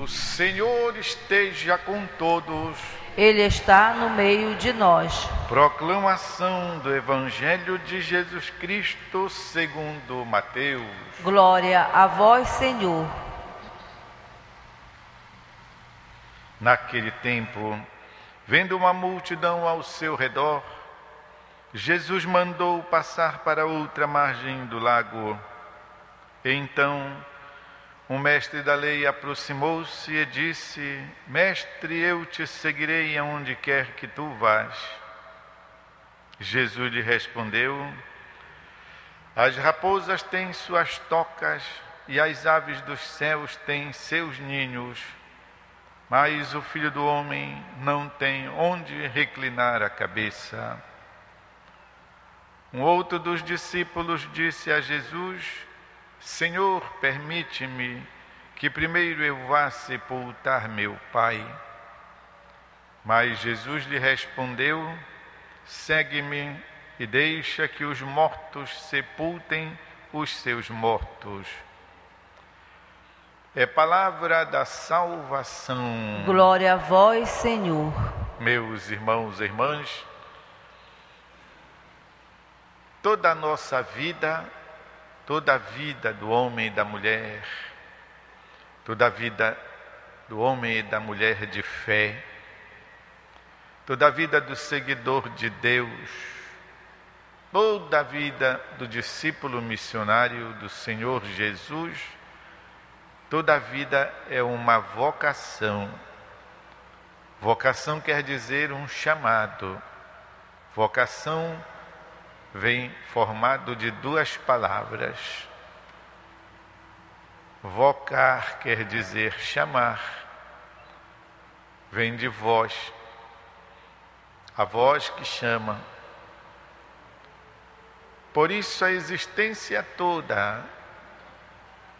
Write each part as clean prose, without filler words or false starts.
O Senhor esteja com todos. Ele está no meio de nós. Proclamação do Evangelho de Jesus Cristo segundo Mateus. Glória a vós, Senhor. Naquele tempo, vendo uma multidão ao seu redor, Jesus mandou passar para outra margem do lago. Então, um mestre da lei aproximou-se e disse: Mestre, eu te seguirei aonde quer que tu vás. Jesus lhe respondeu: As raposas têm suas tocas e as aves dos céus têm seus ninhos, mas o Filho do Homem não tem onde reclinar a cabeça. Um outro dos discípulos disse a Jesus: Senhor, permite-me que primeiro eu vá sepultar meu pai. Mas Jesus lhe respondeu: Segue-me e deixa que os mortos sepultem os seus mortos. É palavra da salvação. Glória a vós, Senhor. Meus irmãos e irmãs, toda a nossa vida, toda a vida do homem e da mulher, toda a vida do homem e da mulher de fé, toda a vida do seguidor de Deus, toda a vida do discípulo missionário do Senhor Jesus, toda a vida é uma vocação. Vocação quer dizer um chamado. Vocação vem formado de duas palavras. Vocar quer dizer chamar, vem de voz, a voz que chama. Por isso a existência toda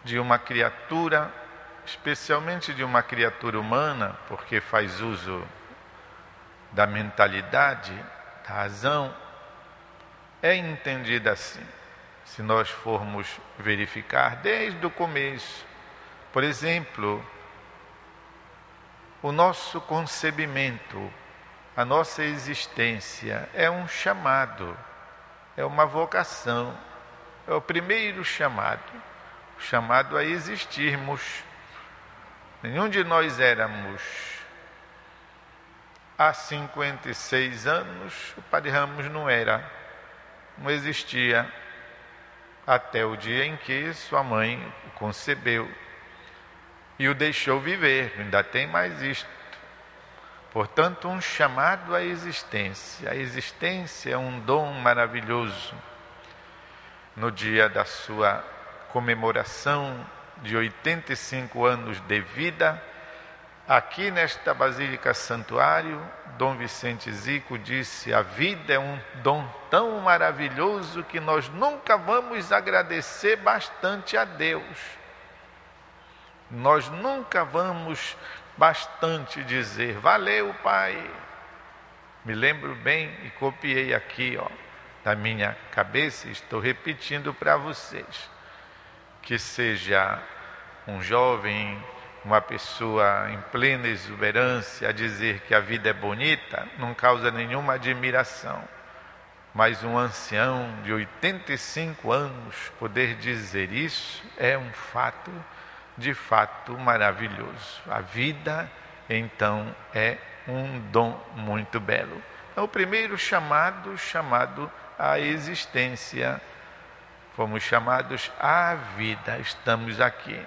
de uma criatura, especialmente de uma criatura humana, porque faz uso da mentalidade, da razão, é entendida assim. Se nós formos verificar desde o começo, por exemplo, o nosso concebimento, a nossa existência é um chamado, é uma vocação, é o primeiro chamado, o chamado a existirmos. Nenhum de nós éramos. Há 56 anos, o Padre Ramos não era, não existia, até o dia em que sua mãe o concebeu e o deixou viver. Ainda tem mais isto. Portanto, um chamado à existência. A existência é um dom maravilhoso. No dia da sua comemoração de 85 anos de vida, aqui nesta Basílica Santuário, Dom Vicente Zico disse: a vida é um dom tão maravilhoso que nós nunca vamos agradecer bastante a Deus. Nós nunca vamos bastante dizer: valeu, Pai. Me lembro bem e copiei aqui, da minha cabeça, estou repetindo para vocês. Que seja um jovem, uma pessoa em plena exuberância a dizer que a vida é bonita, não causa nenhuma admiração. Mas um ancião de 85 anos poder dizer isso é um fato, de fato, maravilhoso. A vida, então, é um dom muito belo. Então, o primeiro chamado à existência. Fomos chamados à vida, estamos aqui.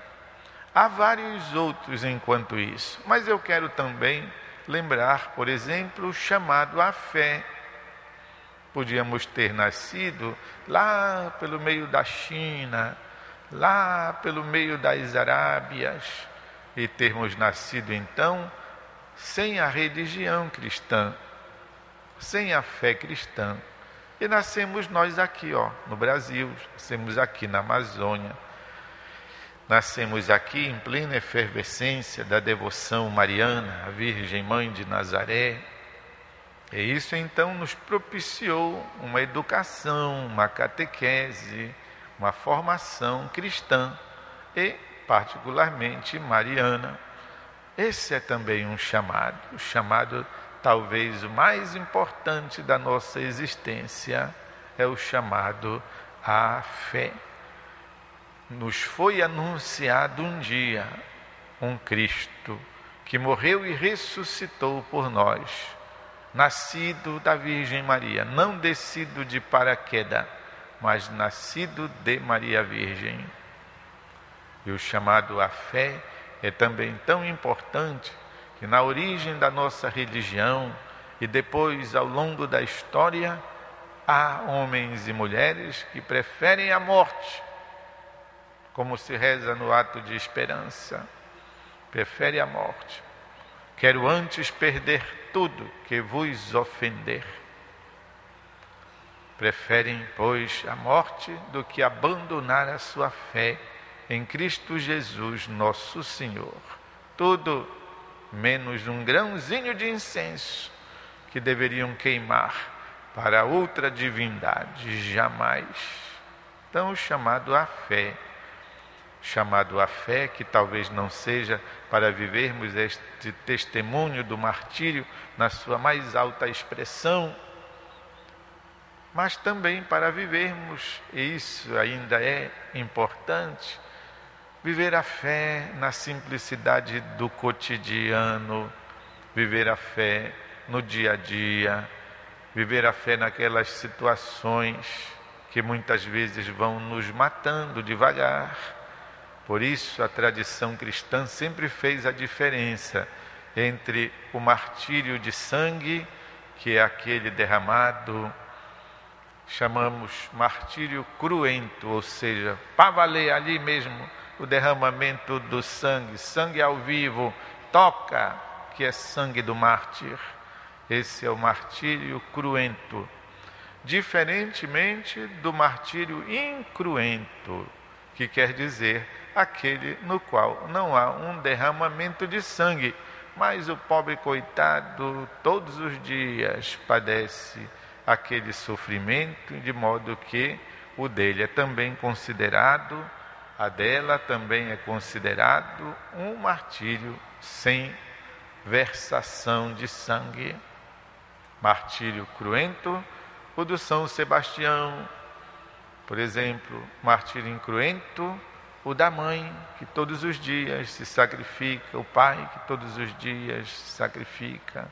Há vários outros enquanto isso, mas eu quero também lembrar, por exemplo, o chamado à fé. Podíamos ter nascido lá pelo meio da China, lá pelo meio das Arábias, e termos nascido então sem a religião cristã, sem a fé cristã. E nascemos nós aqui, no Brasil, nascemos aqui na Amazônia. Nascemos aqui em plena efervescência da devoção mariana à Virgem Mãe de Nazaré. E isso então nos propiciou uma educação, uma catequese, uma formação cristã e particularmente mariana. Esse é também um chamado, o chamado talvez o mais importante da nossa existência, é o chamado à fé. Nos foi anunciado um dia um Cristo que morreu e ressuscitou por nós, nascido da Virgem Maria, não descido de paraquedas, mas nascido de Maria Virgem. E o chamado à fé é também tão importante que na origem da nossa religião e depois ao longo da história, há homens e mulheres que preferem a morte, como se reza no ato de esperança, prefere a morte. Quero antes perder tudo que vos ofender. Preferem, pois, a morte do que abandonar a sua fé em Cristo Jesus, nosso Senhor. Tudo menos um grãozinho de incenso que deveriam queimar para outra divindade, jamais. Então, o chamado à fé, que talvez não seja para vivermos este testemunho do martírio na sua mais alta expressão, mas também para vivermos, e isso ainda é importante, viver a fé na simplicidade do cotidiano, viver a fé no dia a dia, viver a fé naquelas situações que muitas vezes vão nos matando devagar. Por isso a tradição cristã sempre fez a diferença entre o martírio de sangue, que é aquele derramado, chamamos martírio cruento, ou seja, para valer ali mesmo o derramamento do sangue, sangue ao vivo, toca, que é sangue do mártir. Esse é o martírio cruento, diferentemente do martírio incruento, que quer dizer aquele no qual não há um derramamento de sangue, mas o pobre coitado todos os dias padece aquele sofrimento, de modo que o dele é também considerado, a dela também é considerado um martírio sem versação de sangue. Martírio cruento, o do São Sebastião, por exemplo, martírio incruento, o da mãe, que todos os dias se sacrifica, o pai, que todos os dias se sacrifica,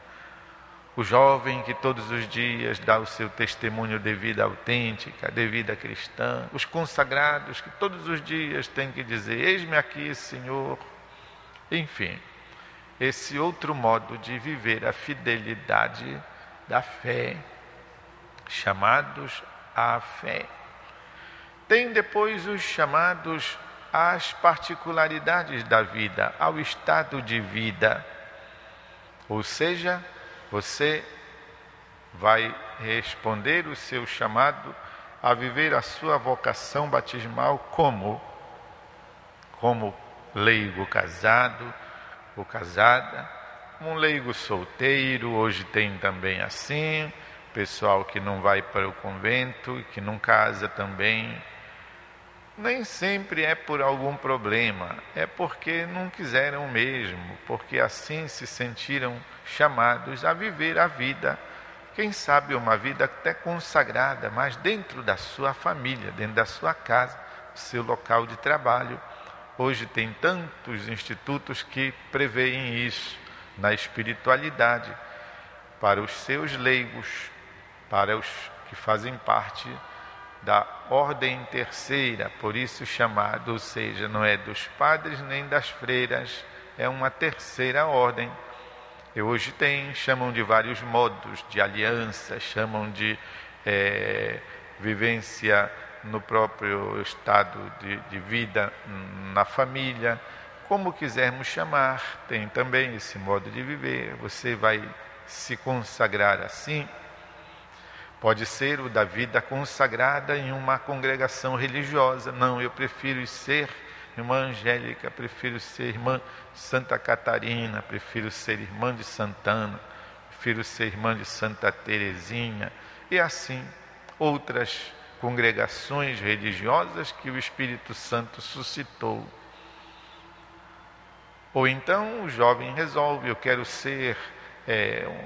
o jovem, que todos os dias dá o seu testemunho de vida autêntica, de vida cristã, os consagrados, que todos os dias têm que dizer, eis-me aqui, Senhor. Enfim, esse outro modo de viver a fidelidade da fé, chamados à fé. Tem depois os chamados às particularidades da vida, ao estado de vida. Ou seja, você vai responder o seu chamado a viver a sua vocação batismal como leigo casado ou casada, um leigo solteiro, hoje tem também assim, pessoal que não vai para o convento e que não casa também. Nem sempre é por algum problema, é porque não quiseram mesmo, porque assim se sentiram chamados a viver a vida, quem sabe uma vida até consagrada, mas dentro da sua família, dentro da sua casa, seu local de trabalho. Hoje tem tantos institutos que preveem isso na espiritualidade, para os seus leigos, para os que fazem parte da ordem terceira, por isso chamado, ou seja, não é dos padres nem das freiras, é uma terceira ordem. E hoje chamam de vários modos de aliança, chamam de vivência no próprio estado de vida na família, como quisermos chamar, tem também esse modo de viver. Você vai se consagrar assim. Pode ser o da vida consagrada em uma congregação religiosa. Não, eu prefiro ser irmã Angélica, prefiro ser irmã Santa Catarina, prefiro ser irmã de Santana, prefiro ser irmã de Santa Teresinha. E assim, outras congregações religiosas que o Espírito Santo suscitou. Ou então o jovem resolve, eu quero ser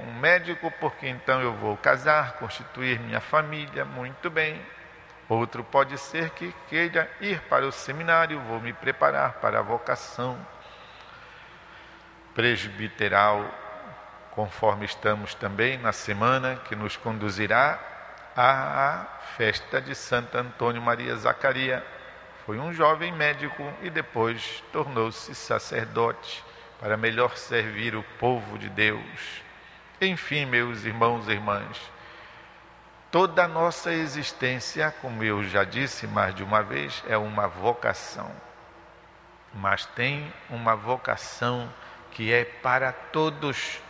um médico porque então eu vou casar, constituir minha família, muito bem. Outro pode ser que queira ir para o seminário, vou me preparar para a vocação presbiteral, conforme estamos também na semana que nos conduzirá à festa de Santo Antônio Maria Zacaria. Foi um jovem médico e depois tornou-se sacerdote para melhor servir o povo de Deus. Enfim, meus irmãos e irmãs, toda a nossa existência, como eu já disse mais de uma vez, é uma vocação. Mas tem uma vocação que é para todos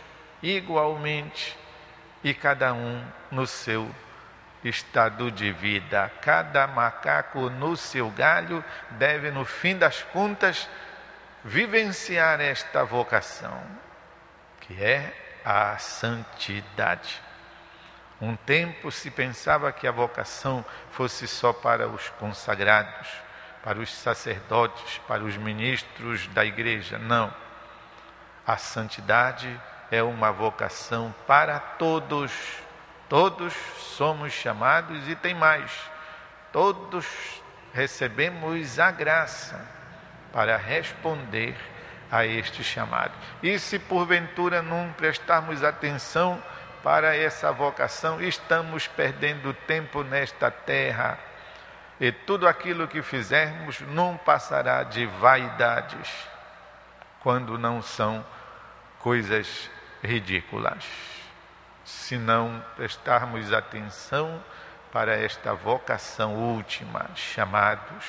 igualmente e cada um no seu estado de vida. Cada macaco no seu galho deve, no fim das contas, vivenciar esta vocação, que é a santidade. Um tempo se pensava que a vocação fosse só para os consagrados, para os sacerdotes, para os ministros da igreja. Não. A santidade é uma vocação para todos. Todos somos chamados e tem mais. Todos recebemos a graça para responder a este chamado. E se porventura não prestarmos atenção para essa vocação, estamos perdendo tempo nesta terra. E tudo aquilo que fizermos não passará de vaidades, quando não são coisas ridículas. Se não prestarmos atenção para esta vocação última, chamados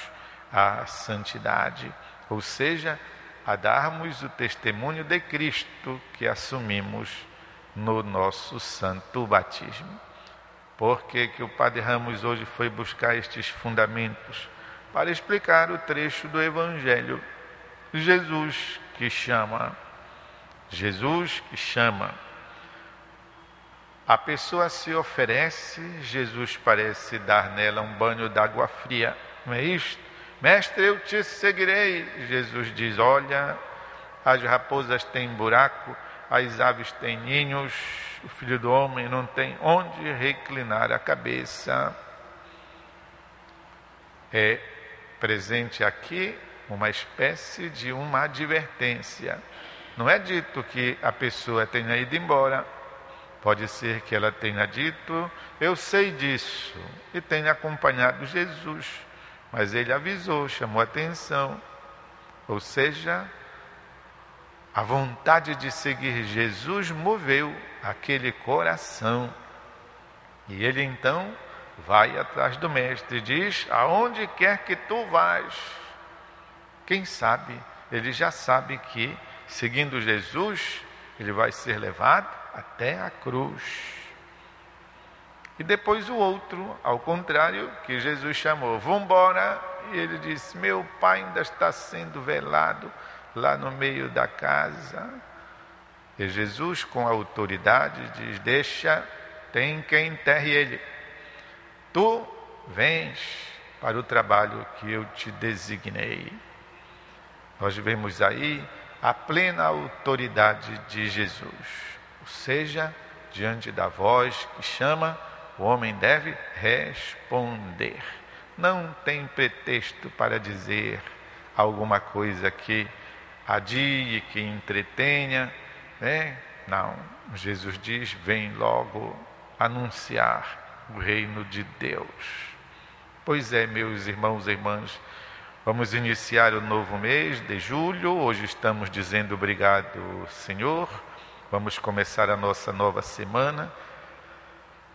à santidade, ou seja, a darmos o testemunho de Cristo que assumimos no nosso santo batismo. Por que o Padre Ramos hoje foi buscar estes fundamentos? Para explicar o trecho do Evangelho. Jesus que chama. Jesus que chama. A pessoa se oferece, Jesus parece dar nela um banho d'água fria. Não é isto? Mestre, eu te seguirei. Jesus diz, olha, as raposas têm buraco, as aves têm ninhos, o Filho do Homem não tem onde reclinar a cabeça. É presente aqui uma espécie de uma advertência. Não é dito que a pessoa tenha ido embora. Pode ser que ela tenha dito, eu sei disso, e tenha acompanhado Jesus. Mas ele avisou, chamou atenção. Ou seja, a vontade de seguir Jesus moveu aquele coração. E ele então vai atrás do mestre e diz, aonde quer que tu vais. Quem sabe, ele já sabe que, seguindo Jesus, ele vai ser levado até a cruz. E depois o outro, ao contrário, que Jesus chamou, vambora, e ele disse, meu pai ainda está sendo velado lá no meio da casa. E Jesus, com autoridade, diz, deixa, tem quem enterre ele. Tu vens para o trabalho que eu te designei. Nós vemos aí a plena autoridade de Jesus. Ou seja, diante da voz que chama, o homem deve responder. Não tem pretexto para dizer alguma coisa que adie, que entretenha, né? Não, Jesus diz, vem logo anunciar o reino de Deus. Pois é, meus irmãos e irmãs, vamos iniciar o novo mês de julho. Hoje estamos dizendo obrigado, Senhor. Vamos começar a nossa nova semana.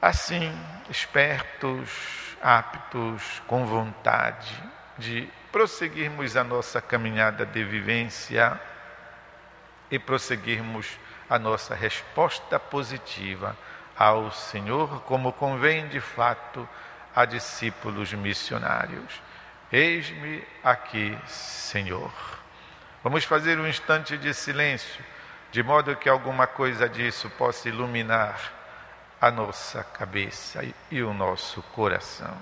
Assim, espertos, aptos, com vontade de prosseguirmos a nossa caminhada de vivência e prosseguirmos a nossa resposta positiva ao Senhor, como convém de fato a discípulos missionários. Eis-me aqui, Senhor. Vamos fazer um instante de silêncio, de modo que alguma coisa disso possa iluminar a nossa cabeça e o nosso coração.